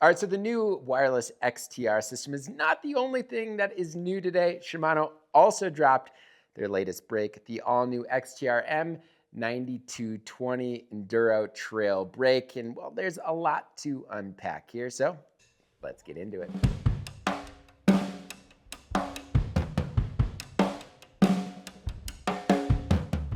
All right, so the new wireless XTR system is not the only thing that is new today. Shimano also dropped their latest brake, the all-new XTR M9220 Enduro Trail brake. And well, there's a lot to unpack here, so let's get into it.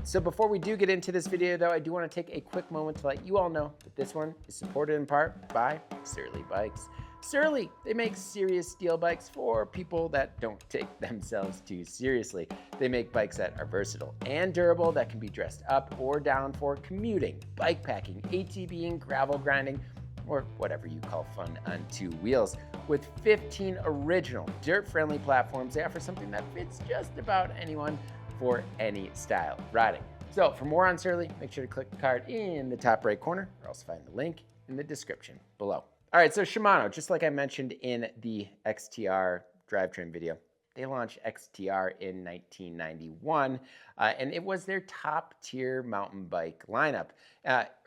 So before we do get into this video though, I do want to take a quick moment to let you all know that this one is supported in part by Surly Bikes. Surly, they make serious steel bikes for people that don't take themselves too seriously. They make bikes that are versatile and durable, that can be dressed up or down for commuting, bike packing, ATVing, gravel grinding, or whatever you call fun on two wheels. With 15 original dirt-friendly platforms, they offer something that fits just about anyone for any style of riding. So for more on Surly, make sure to click the card in the top right corner, or else find the link in the description below. All right, so Shimano, just like I mentioned in the XTR drivetrain video, they launched XTR in 1991, and it was their top tier mountain bike lineup.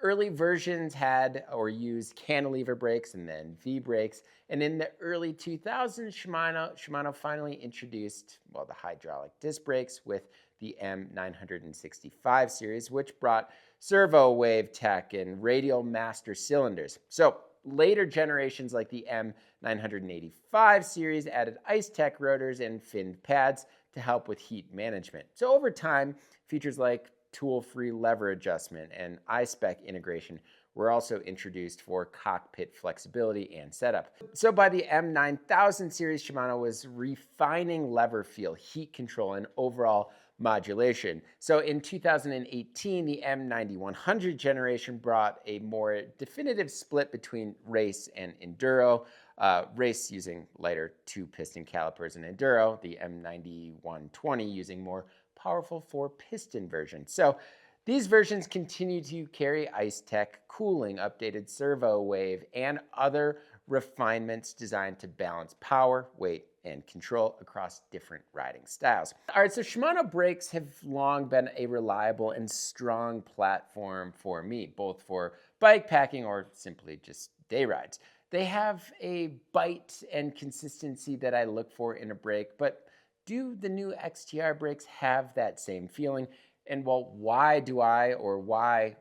Early versions had or used cantilever brakes and then V brakes, and in the early 2000s, Shimano finally introduced, well, the hydraulic disc brakes with the M965 series, which brought servo wave tech and radial master cylinders. So later generations like the M985 series added ice tech rotors and finned pads to help with heat management. So over time, features like tool-free lever adjustment and iSpec integration were also introduced for cockpit flexibility and setup. So by the M9000 series, Shimano was refining lever feel, heat control, and overall modulation. So in 2018, the M9100 generation brought a more definitive split between race and enduro. Race using lighter two-piston calipers and enduro, the M9120 using more powerful four-piston version. So these versions continue to carry ice tech, cooling, updated servo wave, and other refinements designed to balance power, weight, and control across different riding styles. All right, so Shimano brakes have long been a reliable and strong platform for me, both for bike packing or simply just day rides. They have a bite and consistency that I look for in a brake, but do the new XTR brakes have that same feeling? And well, why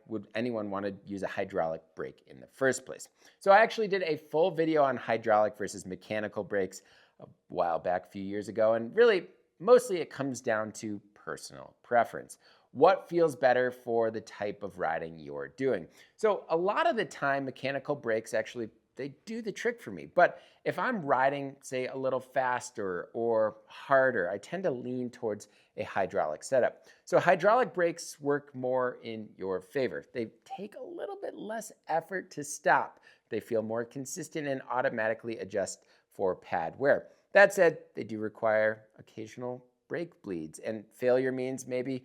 would anyone want to use a hydraulic brake in the first place? So I actually did a full video on hydraulic versus mechanical brakes a while back, a few years ago, and really, mostly it comes down to personal preference. What feels better for the type of riding you're doing? So a lot of the time, mechanical brakes actually, they do the trick for me. But if I'm riding, say, a little faster or harder, I tend to lean towards a hydraulic setup. So hydraulic brakes work more in your favor. They take a little bit less effort to stop. They feel more consistent and automatically adjust for pad wear. That said, they do require occasional brake bleeds, and failure means maybe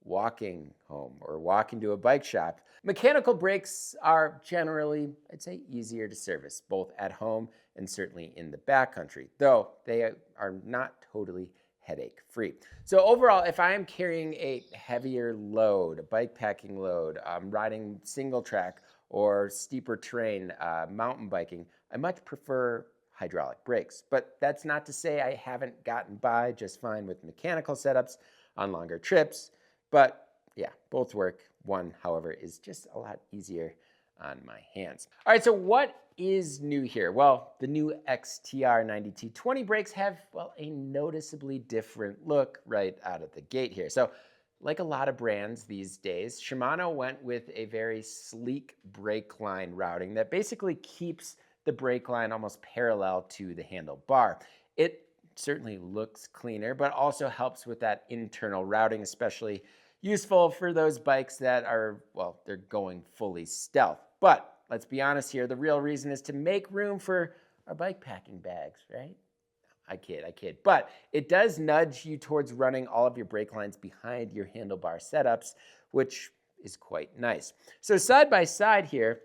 walking home or walking to a bike shop. Mechanical brakes are generally, I'd say, easier to service, both at home and certainly in the backcountry, though they are not totally headache-free. So overall, if I am carrying a heavier load, a bike packing load, riding single track or steeper terrain, mountain biking, I much prefer hydraulic brakes. But that's not to say I haven't gotten by just fine with mechanical setups on longer trips. But yeah, both work. One, however, is just a lot easier on my hands. All right, so what is new here? Well, the new XTR 9220 brakes have, well, a noticeably different look right out of the gate here. So like a lot of brands these days, Shimano went with a very sleek brake line routing that basically keeps the brake line almost parallel to the handlebar. It certainly looks cleaner, but also helps with that internal routing, especially useful for those bikes that are, well, they're going fully stealth. But let's be honest here, the real reason is to make room for our bike packing bags, right? I kid. But it does nudge you towards running all of your brake lines behind your handlebar setups, which is quite nice. So side by side here,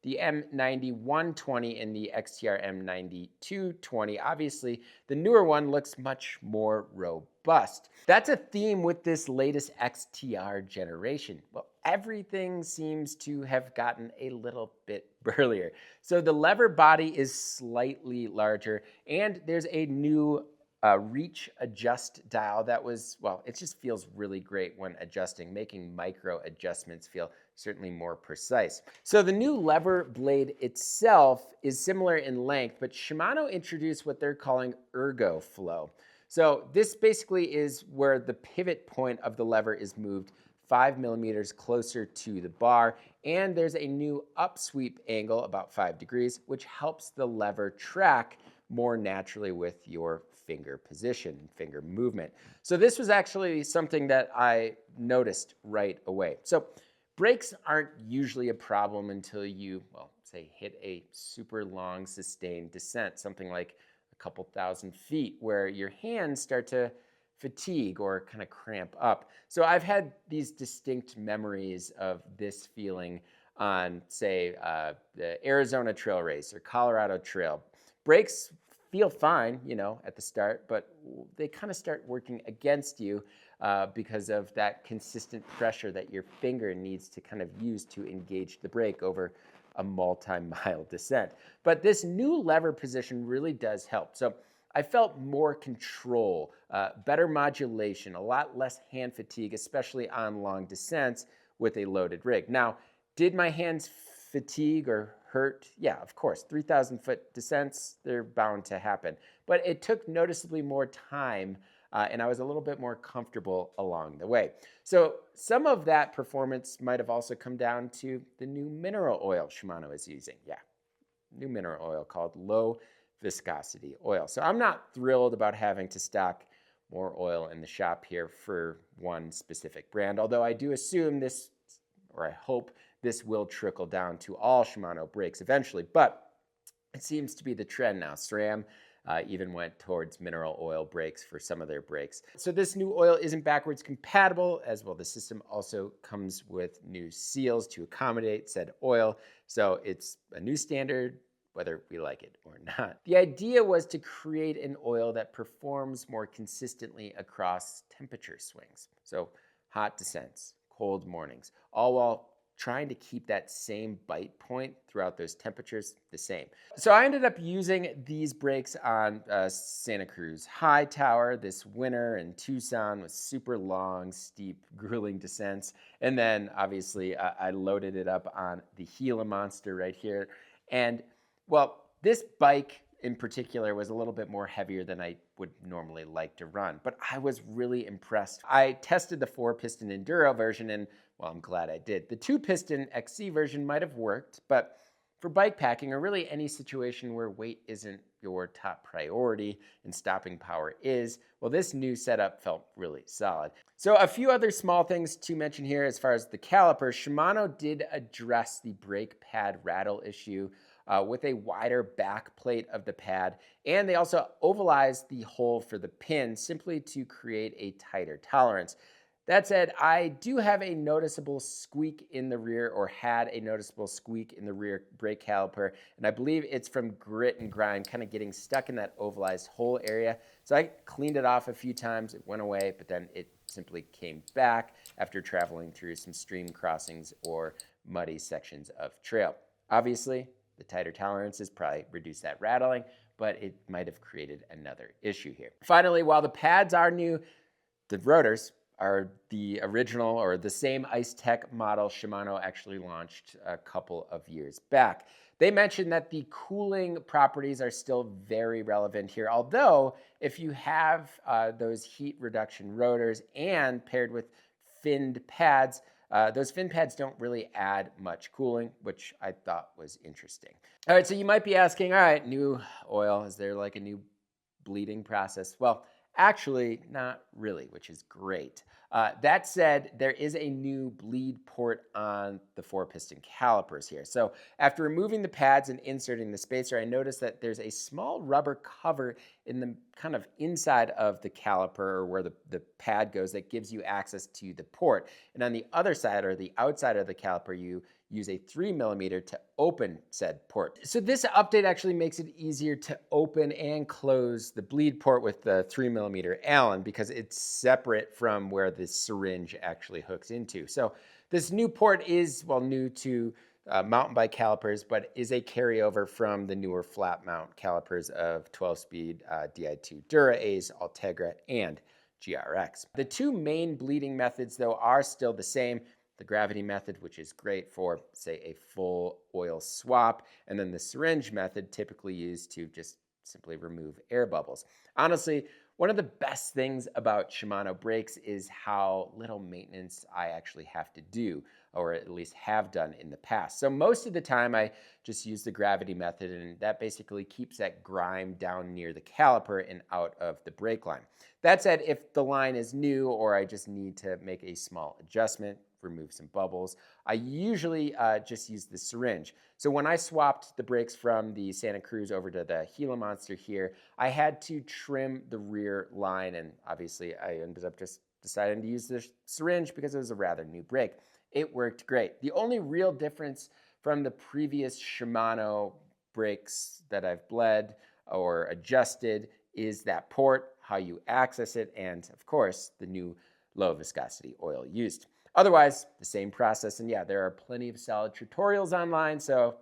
the M9120 and the XTR M9220. Obviously, the newer one looks much more robust. That's a theme with this latest XTR generation. Well, everything seems to have gotten a little bit burlier. So the lever body is slightly larger, and there's a new reach adjust dial that was, well, it just feels really great when adjusting, making micro adjustments feel certainly more precise. So the new lever blade itself is similar in length, but Shimano introduced what they're calling ergo flow. So this basically is where the pivot point of the lever is moved 5 millimeters closer to the bar, and there's a new upsweep angle about 5 degrees, which helps the lever track more naturally with your finger position, finger movement. So this was actually something that I noticed right away. So brakes aren't usually a problem until you, well, say hit a super long sustained descent, something like a couple thousand feet, where your hands start to fatigue or kind of cramp up. So I've had these distinct memories of this feeling on, say, the Arizona Trail Race or Colorado Trail. Brakes feel fine, you know, at the start, but they kind of start working against you because of that consistent pressure that your finger needs to kind of use to engage the brake over a multi-mile descent. But this new lever position really does help. So I felt more control, better modulation, a lot less hand fatigue, especially on long descents with a loaded rig. Now, did my hands fatigue or hurt? Yeah, of course. 3,000-foot descents, they're bound to happen. But it took noticeably more time, and I was a little bit more comfortable along the way. So some of that performance might have also come down to the new mineral oil Shimano is using. Yeah, new mineral oil called low viscosity oil. So I'm not thrilled about having to stock more oil in the shop here for one specific brand, although I do assume this, or I hope this will trickle down to all Shimano brakes eventually, but it seems to be the trend now. SRAM even went towards mineral oil brakes for some of their brakes. So this new oil isn't backwards compatible as well. The system also comes with new seals to accommodate said oil. So it's a new standard, whether we like it or not. The idea was to create an oil that performs more consistently across temperature swings. So hot descents, cold mornings, all while trying to keep that same bite point throughout those temperatures the same. So I ended up using these brakes on Santa Cruz High Tower this winter in Tucson with super long, steep, grueling descents. And then obviously I loaded it up on the Gila Monster right here. And well, this bike in particular was a little bit more heavier than I would normally like to run, but I was really impressed. I tested the 4-piston Enduro version, and well, I'm glad I did. The 2-piston XC version might have worked, but for bike packing, or really any situation where weight isn't your top priority and stopping power is, well, this new setup felt really solid. So a few other small things to mention here as far as the caliper. Shimano did address the brake pad rattle issue with a wider back plate of the pad, and they also ovalized the hole for the pin simply to create a tighter tolerance. That said, I do have a noticeable squeak in the rear, or had a noticeable squeak in the rear brake caliper, and I believe it's from grit and grind kind of getting stuck in that ovalized hole area. So I cleaned it off a few times, it went away, but then it simply came back after traveling through some stream crossings or muddy sections of trail. Obviously, the tighter tolerances probably reduced that rattling, but it might have created another issue here. Finally, while the pads are new, the rotors are the original or the same Ice Tech model Shimano actually launched a couple of years back. They mentioned that the cooling properties are still very relevant here, although if you have those heat reduction rotors and paired with finned pads, those fin pads don't really add much cooling, which I thought was interesting. All right, so you might be asking, all right, new oil, is there like a new bleeding process? Well, actually, not really, which is great. That said, there is a new bleed port on the 4-piston calipers here. So after removing the pads and inserting the spacer, I noticed that there's a small rubber cover in the kind of inside of the caliper, or where the pad goes, that gives you access to the port. And on the other side, or the outside of the caliper, you use a 3mm to open said port. So this update actually makes it easier to open and close the bleed port with the 3mm Allen, because it's separate from where the syringe actually hooks into. So This new port is, well, new to mountain bike calipers, but is a carryover from the newer flat mount calipers of 12-speed Di2 Dura A's, Ultegra, and GRX. The two main bleeding methods, though, are still the same. The gravity method, which is great for, say, a full oil swap, and then the syringe method, typically used to just simply remove air bubbles. Honestly, one of the best things about Shimano brakes is how little maintenance I actually have to do, or at least have done in the past. So most of the time I just use the gravity method, and that basically keeps that grime down near the caliper and out of the brake line. That said, if the line is new or I just need to make a small adjustment, remove some bubbles, I usually just use the syringe. So when I swapped the brakes from the Santa Cruz over to the Gila Monster here, I had to trim the rear line, and obviously I ended up just deciding to use the syringe because it was a rather new brake. It worked great. The only real difference from the previous Shimano brakes that I've bled or adjusted is that port, how you access it, and of course, the new low viscosity oil used. Otherwise, the same process, and yeah, there are plenty of solid tutorials online, so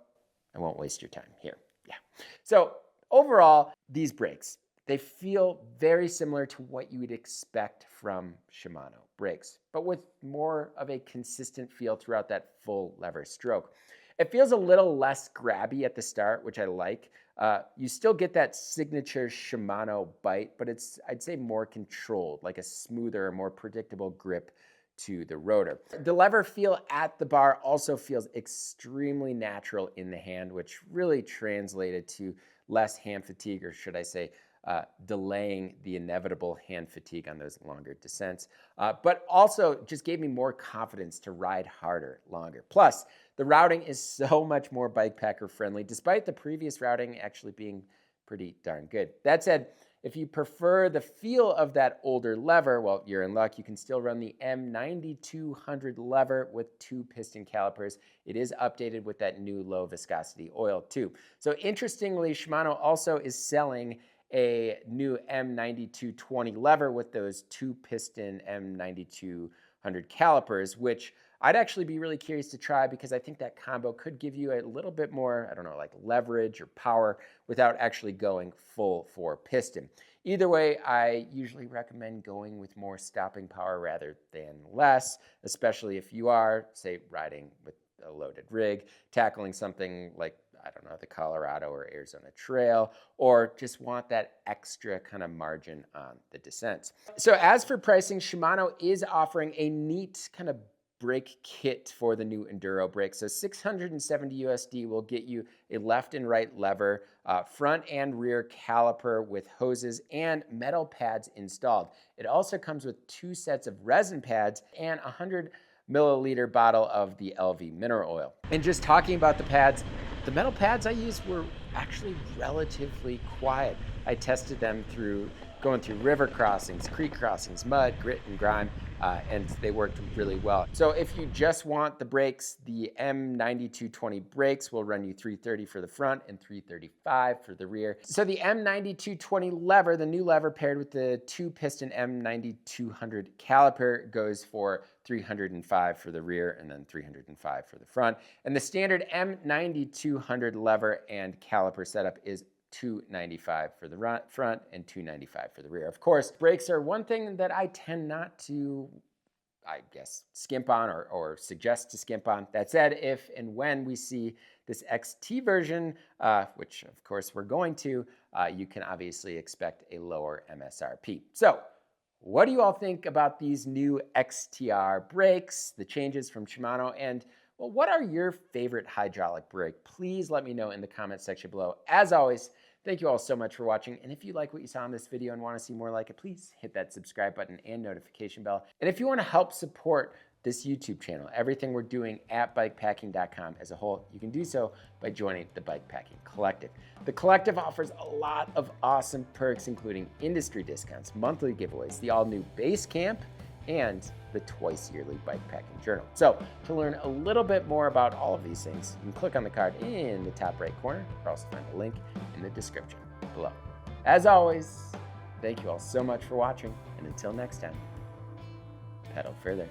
I won't waste your time here. Yeah. So overall, these brakes, they feel very similar to what you would expect from Shimano brakes, but with more of a consistent feel throughout that full lever stroke. It feels a little less grabby at the start, which I like. You still get that signature Shimano bite, but it's, I'd say, more controlled, like a smoother, more predictable grip to the rotor. The lever feel at the bar also feels extremely natural in the hand, which really translated to less hand fatigue, or should I say, delaying the inevitable hand fatigue on those longer descents, but also just gave me more confidence to ride harder, longer. Plus, the routing is so much more bikepacker friendly, despite the previous routing actually being pretty darn good. That said, if you prefer the feel of that older lever, well, you're in luck. You can still run the M9220 lever with 2 piston calipers. It is updated with that new low viscosity oil too. So interestingly, Shimano also is selling a new M9220 lever with those 2 piston M9200 calipers, which I'd actually be really curious to try because I think that combo could give you a little bit more, I don't know, like leverage or power without actually going full 4 piston. Either way, I usually recommend going with more stopping power rather than less, especially if you are, say, riding with a loaded rig, tackling something like, I don't know, the Colorado or Arizona Trail, or just want that extra kind of margin on the descents. So as for pricing, Shimano is offering a neat kind of brake kit for the new Enduro brake. So $670 USD will get you a left and right lever, front and rear caliper with hoses and metal pads installed. It also comes with 2 sets of resin pads and a 100 milliliter bottle of the LV mineral oil. And just talking about the pads, the metal pads I used were actually relatively quiet. I tested them going through river crossings, creek crossings, mud, grit, and grime, and they worked really well. So if you just want the brakes, the M9220 brakes will run you $330 for the front and $335 for the rear. So the M9220 lever, the new lever paired with the 2-piston M9200 caliper, goes for $305 for the rear and then $305 for the front. And the standard M9200 lever and caliper setup is $295 for the front and $295 for the rear. Of course, brakes are one thing that I tend not to, I guess, skimp on or suggest to skimp on. That said, if and when we see this XT version, which of course we're going to, you can obviously expect a lower MSRP. So what do you all think about these new XTR brakes, the changes from Shimano, and well, what are your favorite hydraulic brake? Please let me know in the comment section below. As always, thank you all so much for watching. And if you like what you saw in this video and want to see more like it, please hit that subscribe button and notification bell. And if you want to help support this YouTube channel, everything we're doing at BIKEPACKING.com as a whole, you can do so by joining the Bikepacking Collective. The Collective offers a lot of awesome perks, including industry discounts, monthly giveaways, the all-new base camp, and the twice-yearly Bikepacking Journal. So to learn a little bit more about all of these things, you can click on the card in the top right corner, or also find a link in the description below. As always, thank you all so much for watching, and until next time, pedal further.